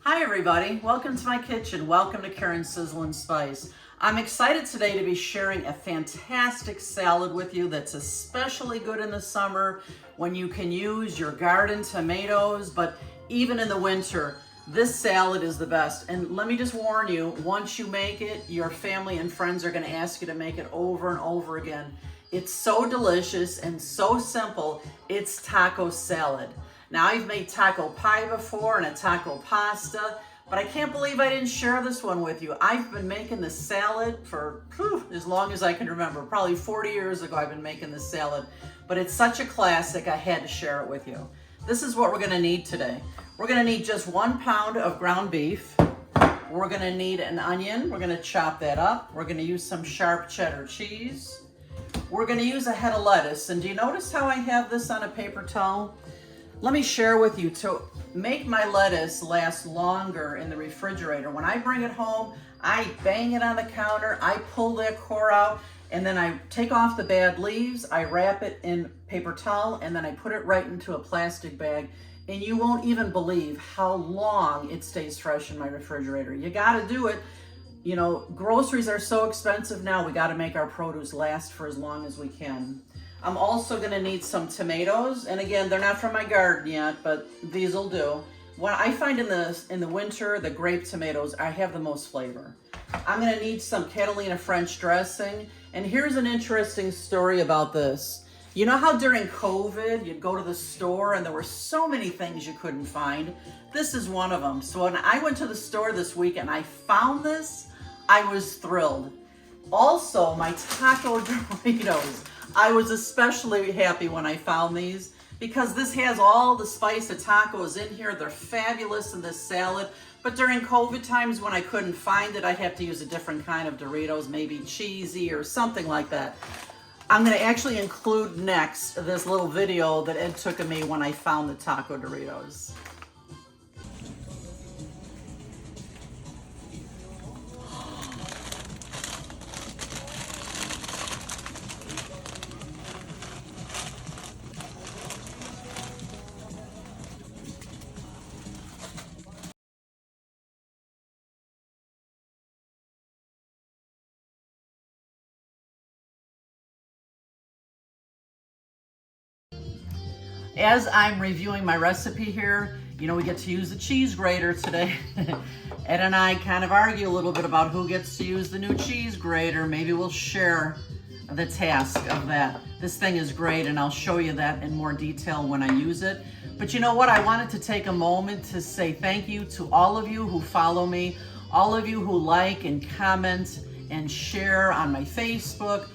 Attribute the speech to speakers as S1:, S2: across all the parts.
S1: Hi everybody, welcome to my kitchen. Welcome to Karen's Sizzle and Spice. I'm excited today to be sharing a fantastic salad with you that's especially good in the summer when you can use your garden tomatoes, but even in the winter, this salad is the best. And let me just warn you, once you make it, your family and friends are gonna ask you to make it over and over again. It's so delicious and so simple. It's taco salad. Now, I've made taco pie before and a taco pasta, but I can't believe I didn't share this one with you. I've been making this salad for as long as I can remember. Probably 40 years ago I've been making this salad, but it's such a classic I had to share it with you. This is what we're gonna need today. We're gonna need just 1 pound of ground beef. We're gonna need an onion. We're gonna chop that up. We're gonna use some sharp cheddar cheese. We're gonna use a head of lettuce. And do you notice how I have this on a paper towel? Let me share with you, to make my lettuce last longer in the refrigerator, when I bring it home, I bang it on the counter, I pull that core out, and then I take off the bad leaves, I wrap it in paper towel, and then I put it right into a plastic bag, and you won't even believe how long it stays fresh in my refrigerator. You gotta do it. You know, groceries are so expensive now, we gotta make our produce last for as long as we can. I'm also gonna need some tomatoes, and again, they're not from my garden yet, but these will do. What I find in the winter, the grape tomatoes, I have the most flavor. I'm gonna need some Catalina French dressing, and here's an interesting story about this. You know how during COVID, you'd go to the store and there were so many things you couldn't find? This is one of them. So when I went to the store this week and I found this, I was thrilled. Also, my taco Doritos. I was especially happy when I found these because this has all the spice of tacos in here. They're fabulous in this salad. But during COVID times when I couldn't find it, I'd have to use a different kind of Doritos, maybe cheesy or something like that. I'm gonna actually include next this little video that Ed took of me when I found the taco Doritos. As I'm reviewing my recipe here, you know, we get to use the cheese grater today. Ed and I kind of argue a little bit about who gets to use the new cheese grater. Maybe we'll share the task of that. This thing is great, and I'll show you that in more detail when I use it. But you know what? I wanted to take a moment to say thank you to all of you who follow me, all of you who like and comment and share on my Facebook.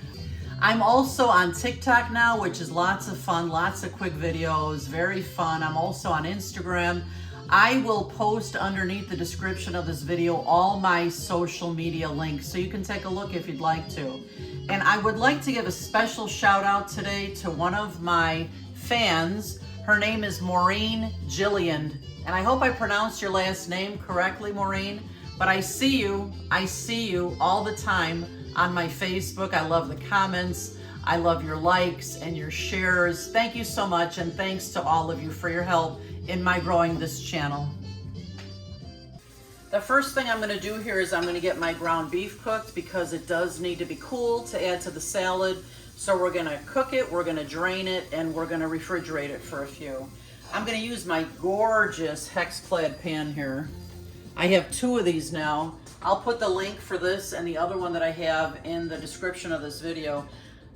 S1: I'm also on TikTok now, which is lots of fun, lots of quick videos, very fun. I'm also on Instagram. I will post underneath the description of this video all my social media links, so you can take a look if you'd like to. And I would like to give a special shout out today to one of my fans. Her name is Maureen Gilliand, and I hope I pronounced your last name correctly, Maureen, but I see you all the time on my Facebook. I love the comments. I love your likes and your shares. Thank you so much, and thanks to all of you for your help in my growing this channel. The first thing I'm gonna do here is I'm gonna get my ground beef cooked because it does need to be cool to add to the salad. So we're gonna cook it, we're gonna drain it, and we're gonna refrigerate it for a few. I'm gonna use my gorgeous hex-clad pan here. I have 2 of these now. I'll put the link for this and the other one that I have in the description of this video.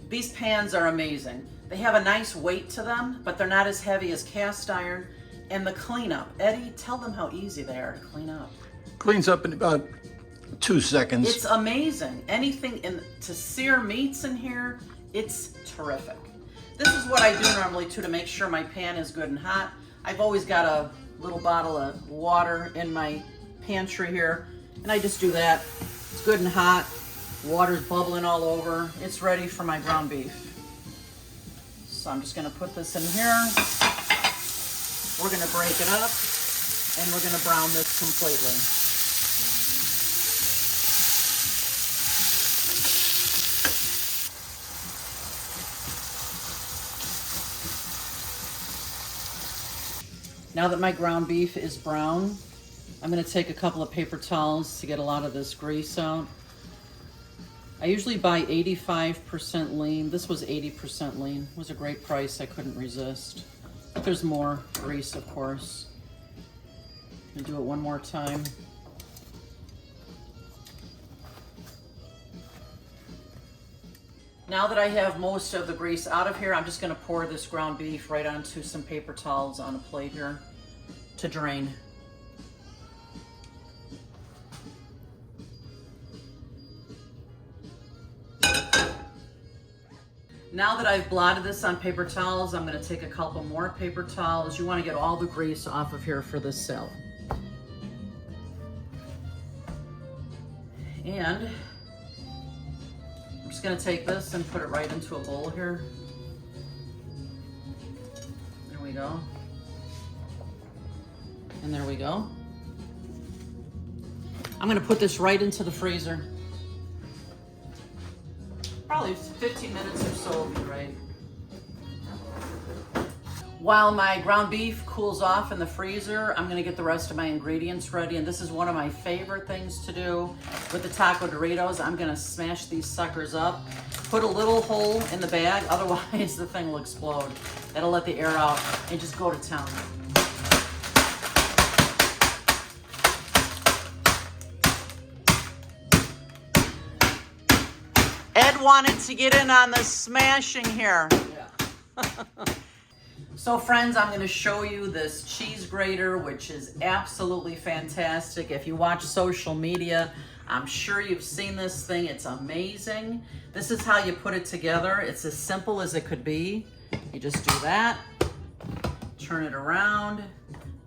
S1: These pans are amazing. They have a nice weight to them, but they're not as heavy as cast iron. And the cleanup. Eddie, tell them how easy they are to clean up.
S2: Cleans up in about 2 seconds.
S1: It's amazing. Anything to sear meats in here, it's terrific. This is what I do normally too to make sure my pan is good and hot. I've always got a little bottle of water in my pantry here. And I just do that. It's good and hot. Water's bubbling all over. It's ready for my ground beef. So I'm just gonna put this in here. We're gonna break it up and we're gonna brown this completely. Now that my ground beef is brown, I'm gonna take a couple of paper towels to get a lot of this grease out. I usually buy 85% lean. This was 80% lean. It was a great price, I couldn't resist. But there's more grease, of course. I'm gonna do it one more time. Now that I have most of the grease out of here, I'm just gonna pour this ground beef right onto some paper towels on a plate here to drain. Now that I've blotted this on paper towels, I'm gonna take a couple more paper towels. You wanna get all the grease off of here for this salad. And I'm just gonna take this and put it right into a bowl here. There we go. And there we go. I'm gonna put this right into the freezer. Probably 15 minutes or so will be right. While my ground beef cools off in the freezer, I'm gonna get the rest of my ingredients ready. And this is one of my favorite things to do with the taco Doritos. I'm gonna smash these suckers up, put a little hole in the bag, otherwise the thing will explode. That'll let the air out and just go to town. Ed wanted to get in on the smashing here. Yeah. So friends, I'm gonna show you this cheese grater, which is absolutely fantastic. If you watch social media, I'm sure you've seen this thing. It's amazing. This is how you put it together. It's as simple as it could be. You just do that, turn it around,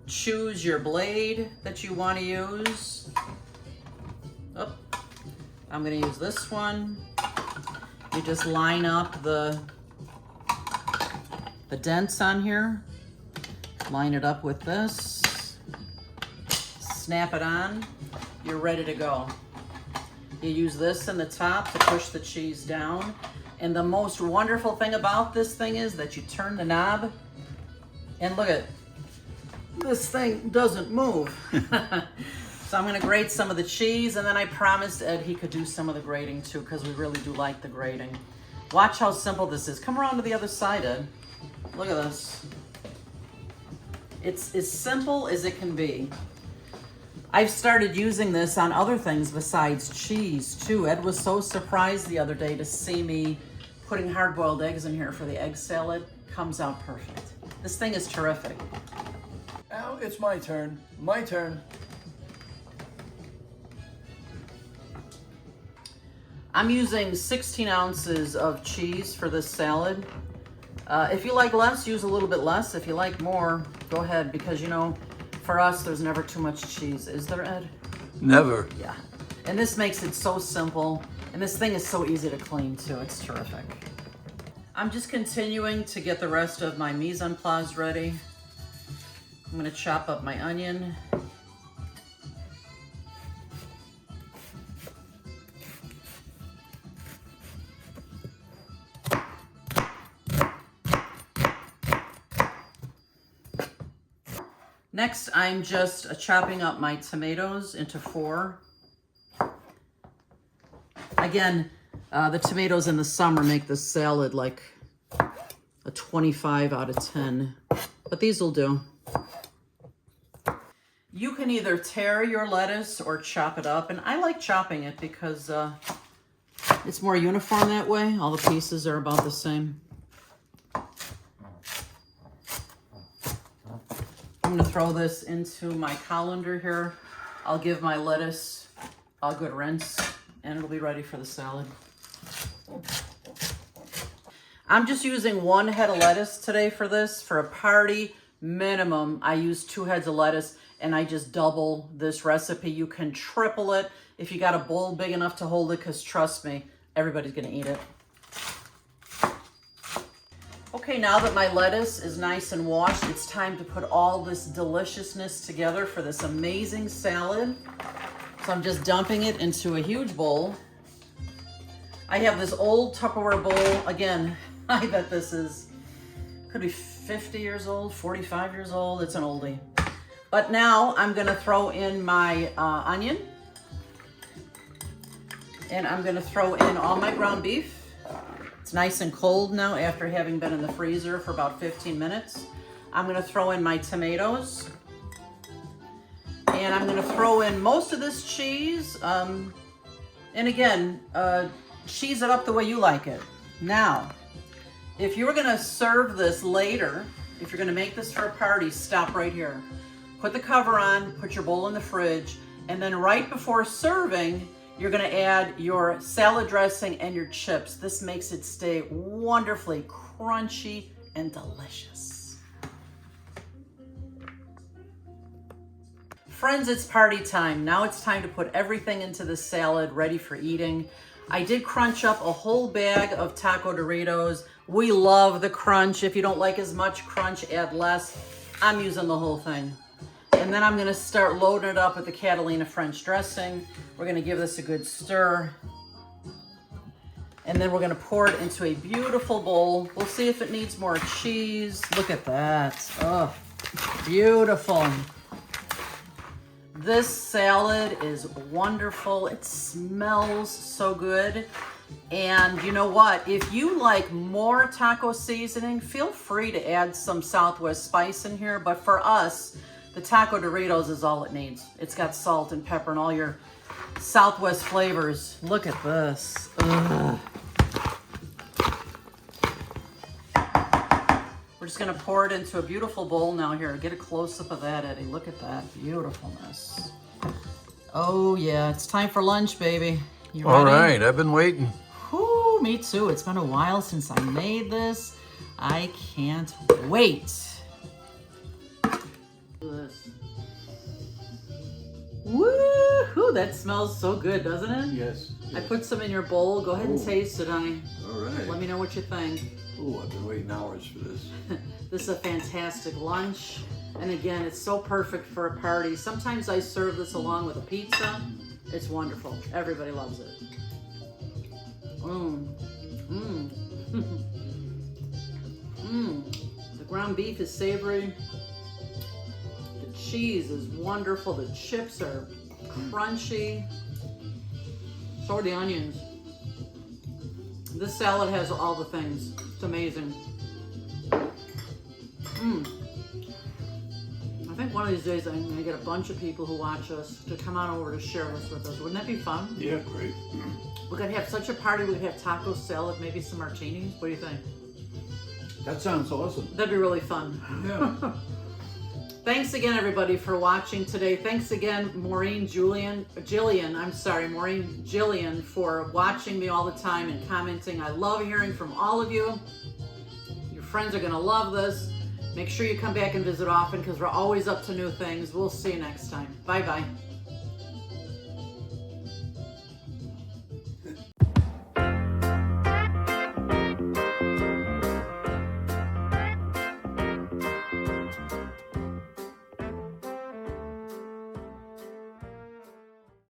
S1: choose your blade that you wanna use. Oh, I'm gonna use this one. You just line up the dents on here, line it up with this, snap it on, you're ready to go. You use this in the top to push the cheese down. And the most wonderful thing about this thing is that you turn the knob and look at, this thing doesn't move. So I'm gonna grate some of the cheese, and then I promised Ed he could do some of the grating too, because we really do like the grating. Watch how simple this is. Come around to the other side, Ed. Look at this. It's as simple as it can be. I've started using this on other things besides cheese too. Ed was so surprised the other day to see me putting hard-boiled eggs in here for the egg salad. Comes out perfect. This thing is terrific.
S2: Now it's my turn. My turn.
S1: I'm using 16 ounces of cheese for this salad. If you like less, use a little bit less. If you like more, go ahead, because you know, for us, there's never too much cheese. Is there, Ed?
S2: Never.
S1: Yeah. And this makes it so simple. And this thing is so easy to clean too. It's terrific. I'm just continuing to get the rest of my mise en place ready. I'm gonna chop up my onion. Next, I'm just chopping up my tomatoes into 4. Again, the tomatoes in the summer make this salad like a 25 out of 10, but these will do. You can either tear your lettuce or chop it up, and I like chopping it because it's more uniform that way. All the pieces are about the same. I'm gonna throw this into my colander here. I'll give my lettuce a good rinse and it'll be ready for the salad. I'm just using 1 head of lettuce today for this. For a party minimum, I use 2 heads of lettuce, and I just double this recipe. You can triple it if you got a bowl big enough to hold it, because trust me, everybody's gonna eat it. Okay, now that my lettuce is nice and washed, it's time to put all this deliciousness together for this amazing salad. So I'm just dumping it into a huge bowl. I have this old Tupperware bowl. Again, I bet this could be 50 years old, 45 years old. It's an oldie. But now I'm gonna throw in my onion. And I'm gonna throw in all my ground beef. It's nice and cold now after having been in the freezer for about 15 minutes. I'm gonna throw in my tomatoes. And I'm gonna throw in most of this cheese. And again, cheese it up the way you like it. Now, if you were gonna serve this later, if you're gonna make this for a party, stop right here. Put the cover on, put your bowl in the fridge, and then right before serving, you're gonna add your salad dressing and your chips. This makes it stay wonderfully crunchy and delicious. Friends, it's party time. Now it's time to put everything into the salad ready for eating. I did crunch up a whole bag of taco Doritos. We love the crunch. If you don't like as much crunch, add less. I'm using the whole thing. And then I'm gonna start loading it up with the Catalina French Dressing. We're gonna give this a good stir. And then we're gonna pour it into a beautiful bowl. We'll see if it needs more cheese. Look at that, oh, beautiful. This salad is wonderful. It smells so good. And you know what? If you like more taco seasoning, feel free to add some Southwest spice in here. But for us, the taco Doritos is all it needs. It's got salt and pepper and all your Southwest flavors. Look at this. Ugh. We're just gonna pour it into a beautiful bowl now here. Get a close-up of that, Eddie. Look at that beautifulness. Oh yeah, it's time for lunch, baby. You ready?
S2: All right, I've been waiting.
S1: Whoo, me too. It's been a while since I made this. I can't wait. Woo-hoo, that smells so good, doesn't it?
S2: Yes.
S1: I put some in your bowl. Go ahead and taste it, honey.
S2: All right.
S1: Let me know what you think.
S2: Oh, I've been waiting hours for this.
S1: This is a fantastic lunch. And again, it's so perfect for a party. Sometimes I serve this along with a pizza. It's wonderful. Everybody loves it. Mmm. Mmm. Mmm. The ground beef is savory. The cheese is wonderful. The chips are crunchy. So are the onions. This salad has all the things. It's amazing. Mmm. I think one of these days I'm going to get a bunch of people who watch us to come on over to share this with us. Wouldn't that be fun?
S2: Yeah, great.
S1: We could have such a party. We could have taco salad, maybe some martinis. What do you think?
S2: That sounds awesome.
S1: That'd be really fun.
S2: Yeah.
S1: Thanks again, everybody, for watching today. Thanks again, Maureen Gillian, for watching me all the time and commenting. I love hearing from all of you. Your friends are going to love this. Make sure you come back and visit often because we're always up to new things. We'll see you next time. Bye-bye.